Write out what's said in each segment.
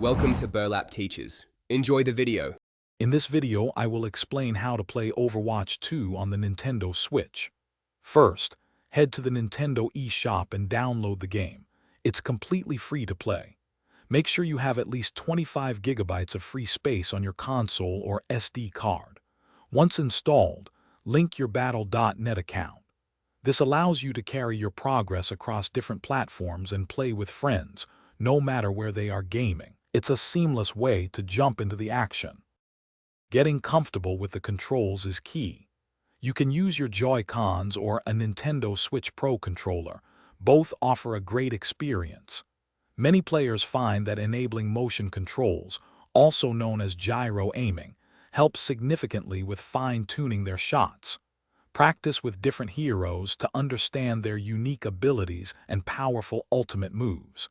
Welcome to Burlap Teachers. Enjoy the video. In this video, I will explain how to play Overwatch 2 on the Nintendo Switch. First, head to the Nintendo eShop and download the game. It's completely free to play. Make sure you have at least 25 gigabytes of free space on your console or SD card. Once installed, link your Battle.net account. This allows you to carry your progress across different platforms and play with friends, no matter where they are gaming. It's a seamless way to jump into the action. Getting comfortable with the controls is key. You can use your Joy-Cons or a Nintendo Switch Pro controller. Both offer a great experience. Many players find that enabling motion controls, also known as gyro aiming, helps significantly with fine-tuning their shots. Practice with different heroes to understand their unique abilities and powerful ultimate moves.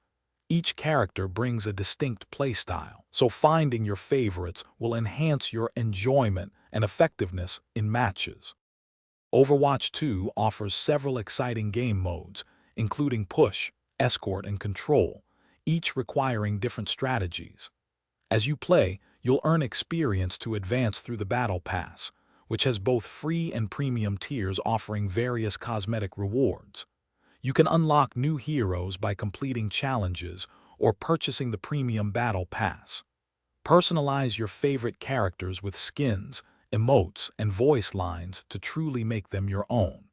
Each character brings a distinct playstyle, so finding your favorites will enhance your enjoyment and effectiveness in matches. Overwatch 2 offers several exciting game modes, including Push, Escort, and Control, each requiring different strategies. As you play, you'll earn experience to advance through the Battle Pass, which has both free and premium tiers offering various cosmetic rewards. You can unlock new heroes by completing challenges or purchasing the Premium Battle Pass. Personalize your favorite characters with skins, emotes, and voice lines to truly make them your own.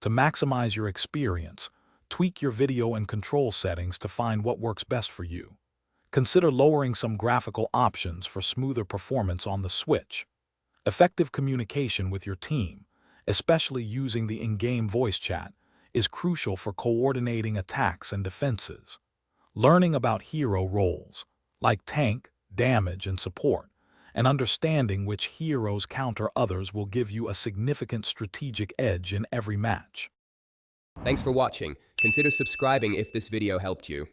To maximize your experience, tweak your video and control settings to find what works best for you. Consider lowering some graphical options for smoother performance on the Switch. Effective communication with your team, especially using the in-game voice chat, is crucial for coordinating attacks and defenses. Learning about hero roles, like tank, damage, and support, and understanding which heroes counter others will give you a significant strategic edge in every match. Thanks for watching. Consider subscribing if this video helped you.